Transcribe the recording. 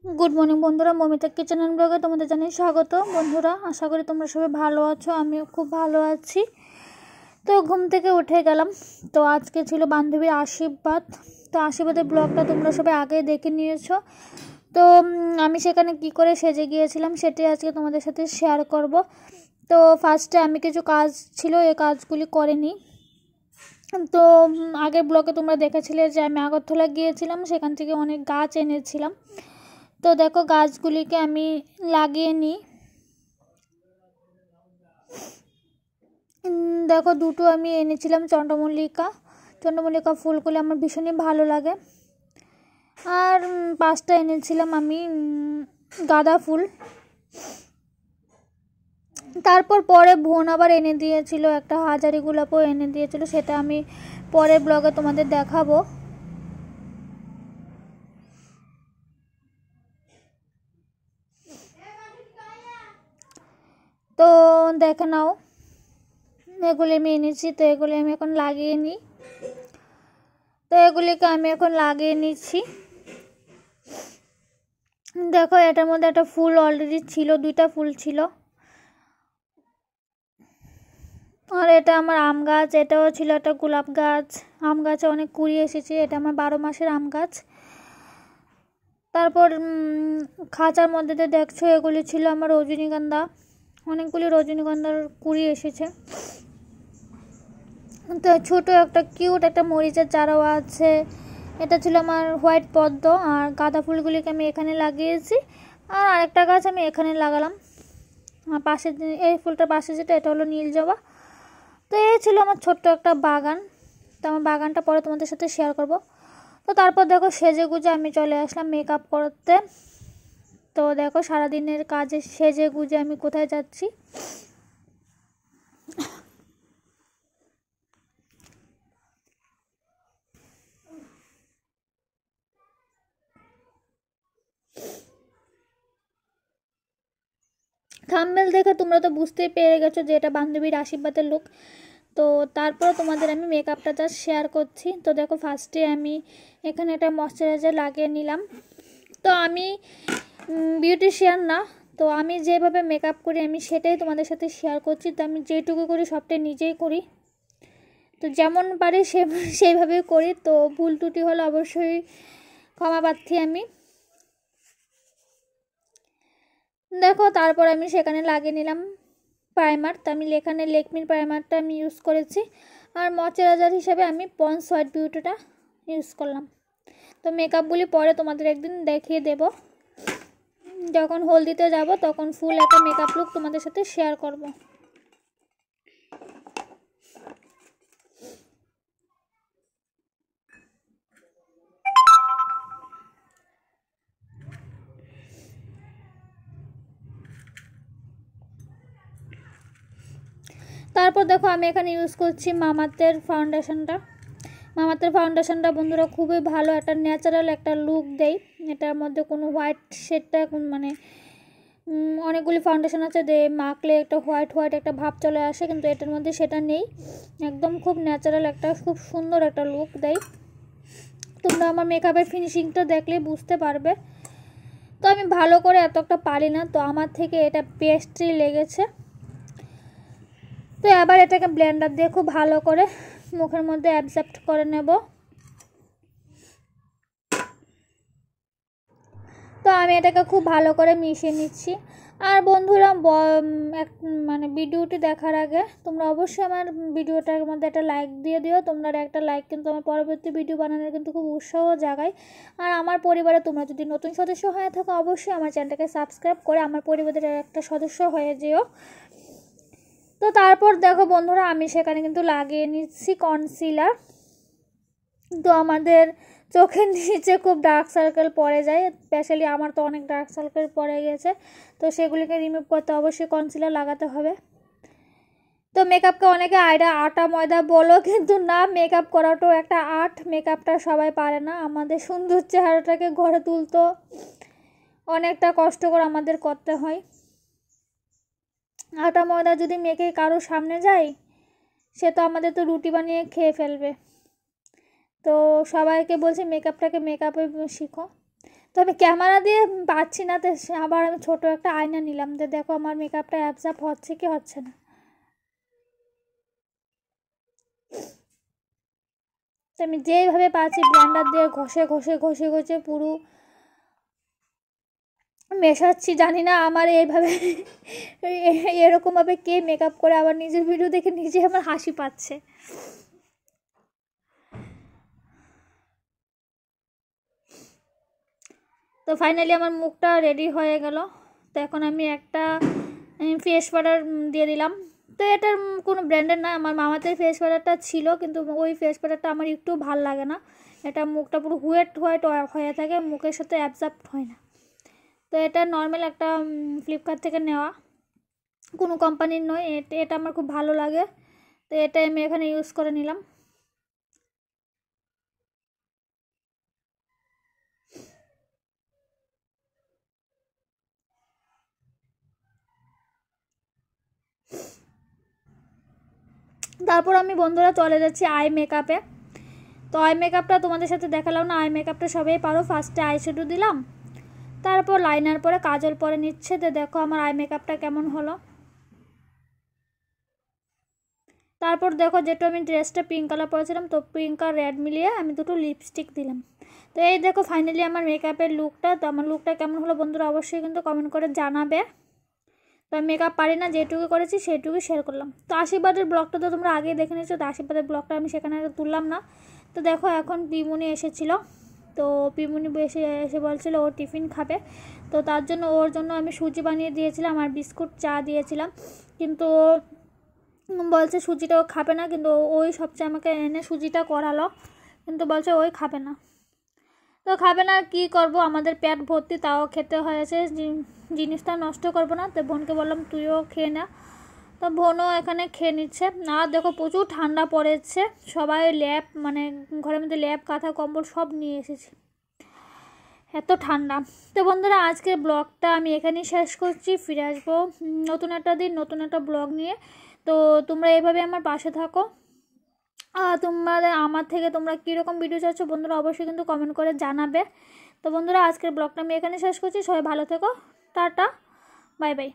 Good morning बंधुरा Mamita kitchen and ब्लगे तुम्हारे जानिए स्वागत। बंधुरा आशा करी तुम्हारा सबाई भालो आछो, आमिओ खूब भालो आछि। तो घुम थेके उठे गेलाम। तो आज के छिलो बान्धबीर आशीर्वाद। तो आशीर्वादेर ब्लगटा तोमरा सबाई आगे देखे नियेछो। तो आमी सेखाने कि करे सेजे गियेछिलाम सेटाई आजके तोमादेर साथे शेयार करब। तो फार्स्टे आमी किछु काज छिलो एई काजगुली करे निई। तो आगे ब्लगे तोमरा देखेछिले जे आमी आगरतला गियेछिलाम, सेखान थेके अनेक गाछ এনেছিলাম। तो देखो गाछगुलिके आमी লাগিয়ে নিই। देखो दुटो आमी এনেছিলাম চন্দ্রমল্লিকা ফুলগুলো আমার ভীষণই ভালো লাগে। আর পাঁচটা এনেছিলাম আমি গাঁদা ফুল। তারপর পরে বোন আবার এনে দিয়েছিল একটা হাজারি গোলাপও এনে দিয়েছিল, সেটা আমি পরের ব্লগে তোমাদের দেখাবো। तो देखे नाओ एगुली आमी এনেছি। तो एगुली आमी এখন লাগিয়ে নিই। तो एगुलिके आमी এখন লাগিয়ে নিচ্ছি। देखो एटार मধ্যে একটা ফুল অলরেডি ছিল, দুইটা ফুল ছিল। আর এটা আমার আম গাছ, এটাও ছিল একটা গোলাপ গাছ। আম গাছে অনেক কুড়ি এসেছে, এটা আমার 12 মাসের আম গাছ। তারপর খাঁচার মধ্যে যে দেখছো এগুলি ছিল আমার রজনীগন্ধা, অনেকগুলি রজনীগন্ধার কুড়ি এসেছে। তো ছোট একটা কিউট একটা মরিচের চারাও আছে। এটা ছিল আমার হোয়াইট পদ্ম। আর গাঁদা ফুলগুলিকে আমি এখানে লাগিয়েছি। আর আরেকটা গাছ আমি এখানে লাগালাম, আর পাশে এই ফুলটার পাশে যেটা এটা হলো নীল জবা। তো এই ছিল আমার ছোট্ট একটা বাগান। তো আমার বাগানটা পরে তোমাদের সাথে শেয়ার করব। তো তারপর দেখো সেজে গুজে আমি চলে আসলাম মেকআপ করতে। তো দেখো সারাদিনের কাজে সেজে গুজে আমি কোথায় যাচ্ছি। থাম্বনেল দেখে তোমরা তো বুঝতেই পেরে গেছো যে এটা বান্ধবীর আশীর্বাদের লুক। তো তারপর তোমাদের আমি মেকআপটা জাস্ট শেয়ার করছি। তো দেখো ফার্স্টে আমি এখানে একটা ময়শ্চারাইজার লাগিয়ে নিলাম। তো আমি বিউটিশিয়ান না, তো আমি যেভাবে মেকআপ করি আমি সেটাই তোমাদের সাথে শেয়ার করছি। তো আমি যেটুকু করি সবটাই নিজেই করি, তো যেমন পারি সেইভাবেই করি। তো ভুল ত্রুটি হলে অবশ্যই ক্ষমা প্রার্থী আমি। দেখো তারপর আমি সেখানে লাগিয়ে নিলাম প্রাইমার। তো আমি এখানে লেকমির প্রাইমারটা আমি ইউজ করেছি। আর ময়শ্চারাইজার হিসেবে আমি পন্ডস হোয়াইট বিউটিটা ইউজ করলাম। তো মেকআপগুলি পরে তোমাদের একদিন দেখিয়ে দেব, যখন হলদিতে যাব তখন ফুল একটা মেকআপ লুক তোমাদের সাথে শেয়ার করব। তারপর দেখো আমি এখানে ইউজ করছি মামাআর্থের ফাউন্ডেশনটা বন্ধুরা খুবই ভালো, একটা ন্যাচারাল একটা লুক দেয়। এটার মধ্যে কোনো হোয়াইট শেডটা মানে অনেকগুলি ফাউন্ডেশন আছে যে মাখলে একটা হোয়াইট একটা ভাব চলে আসে, কিন্তু এটার মধ্যে সেটা নেই। একদম খুব ন্যাচারাল একটা খুব সুন্দর একটা লুক দেয়। তোমরা আমার মেকআপের ফিনিশিংটা দেখলে বুঝতে পারবে। তো আমি ভালো করে এত একটা পারি না, তো আমার থেকে এটা বেস্টই লেগেছে। তো এবার এটাকে ব্লেন্ডার দিয়ে খুব ভালো করে মুখের মধ্যে অ্যাবজর্ব করে নেব। তো আমি এটাকে খুব ভালো করে মিশিয়ে নিচ্ছি। আর বন্ধুরা মানে ভিডিওটি দেখার আগে তোমরা অবশ্যই আমার ভিডিওটার মধ্যে একটা লাইক দিয়ে দিও। তোমরা একটা লাইক কিন্তু আমার পরবর্তী ভিডিও বানানোর কিন্তু খুব উৎসাহ জাগায়। আর আমার পরিবারে তোমরা যদি নতুন সদস্য হয়ে থাকো অবশ্যই আমার চ্যানেলটাকে সাবস্ক্রাইব করে আমার পরিবারের একটা সদস্য হয়ে যেও। তো তারপর দেখো বন্ধুরা আমি সেখানে কিন্তু লাগিয়ে নিচ্ছি কনসিলার। তো আমাদের চোখের নিচে খুব ডার্ক সার্কেল পড়ে যায়, স্পেশালি আমার তো অনেক ডার্ক সার্কেল পড়ে গেছে। তো সেগুলিকে রিমুভ করতে অবশ্যই কনসিলার লাগাতে হবে। তো মেকআপকে অনেকে আটা ময়দা বলো, কিন্তু না, মেকআপ করাটাও একটা আর্ট। মেকআপটা সবাই পারে না। আমাদের সুন্দর চেহারাটাকে ঘরে তুলতে অনেকটা কষ্ট করে আমাদের করতে হয়। আটা ময়দা যদি মেখে কারো সামনে যায় সে তো আমাদের তো রুটি বানিয়ে খেয়ে ফেলবে। তো সবাইকে বলছি মেকআপে শিখো। তো আমি ক্যামেরা দিয়ে পাচ্ছি না, তো আবার আমি ছোট একটা আয়না নিলাম, যে দেখো আমার মেকআপটা অ্যাবজর্ব হচ্ছে কি হচ্ছে না। তো আমি যেইভাবে পাচ্ছি ব্লেন্ডার দিয়ে ঘষে ঘষে ঘষে ঘষে পুরো মেশাচ্ছি। জানি না আমার এইভাবে এরকমভাবে কে মেকআপ করে, আবার নিজের ভিডিও দেখে নিজে আমার হাসি পাচ্ছে। তো ফাইনালি আমার মুখটা রেডি হয়ে গেল। তো এখন আমি একটা ফেস পাউডার দিয়ে দিলাম। তো এটার কোনো ব্র্যান্ডের না, আমার মামাতে ফেস পাউডারটা ছিল, কিন্তু ওই ফেস পাউডারটা আমার একটু ভাল লাগে না। এটা মুখটা পুরো হোয়াইট হোয়াইট হয়ে থাকে, মুখের সাথে অ্যাবজর্ব হয় না। তো এটা নর্মাল একটা ফ্লিপকার্ট থেকে নেওয়া, কোনো কোম্পানির নয়। এটা আমার খুব ভালো লাগে, তো এটা আমি এখানে ইউজ করে নিলাম। তারপর আমি বন্ধুরা চলে যাচ্ছি আই মেকআপে। তো আই মেকআপটা তোমাদের সাথে দেখালাম না, আই মেকআপটা সবাই পারো। ফার্স্টে আই শ্যাডো দিলাম, তারপর লাইনার পরে কাজল পরে নিচ্ছে। তো দেখো আমার আই মেকআপটা কেমন হলো। তারপর দেখো যেটা আমি ড্রেসটা পিঙ্ক কালার পরেছিলাম, তো পিঙ্ক আর রেড মিলিয়ে আমি দুটো লিপস্টিক দিলাম। তো এই দেখো ফাইনালি আমার মেকআপের লুকটা। তো আমার লুকটা কেমন হলো বন্ধুরা অবশ্যই কিন্তু কমেন্ট করে জানাবে। তো আমি মেকআপ পারি না, যেটুকু করেছি সেটুকু শেয়ার করলাম। তো আশীর্বাদের ব্লগটা তো তোমরা আগেই দেখে নিয়েছো, তো আশীর্বাদের ব্লগটা আমি সেখানে তুললাম না। তো দেখো এখন পিমুনি এসেছিলো, তো পিমুনি এসে বলছিল ও টিফিন খাবে। তো তার জন্য ওর জন্য আমি সুজি বানিয়ে দিয়েছিলাম আর বিস্কুট চা দিয়েছিলাম, কিন্তু বলছে সুজিটাও খাবে না, কিন্তু ওই সবচেয়ে আমাকে এনে সুজিটা করালো, কিন্তু বলছে ওই খাবে না। তো খাবে না, কি করব, আমাদের পেট ভর্তি, তাও খেতে হয়েছে। জিনিসটা নষ্ট করবো না। তো বোনকে বললাম তুইও খেয়ে না। তো বোনও এখানে খেয়ে নিচ্ছে। আর দেখো প্রচুর ঠান্ডা পড়েছে, সবাই ল্যাপ মানে ঘরের মধ্যে ল্যাপ কাঁথা কম্বল সব নিয়ে এসেছি, এত ঠান্ডা। তো বন্ধুরা আজকের ব্লগটা আমি এখানেই শেষ করছি। ফিরে আসবো নতুন একটা দিন নতুন একটা ব্লগ নিয়ে। তো তোমরা এইভাবে আমার পাশে থাকো। তোমাদের আমার থেকে তোমরা কীরকম ভিডিও চাচ্ছ বন্ধুরা অবশ্যই কিন্তু কমেন্ট করে জানাবে। তো বন্ধুরা আজকের ব্লগটা আমি এখানে শেষ করছি। সবাই ভালো থেকো, টাটা, বাই বাই।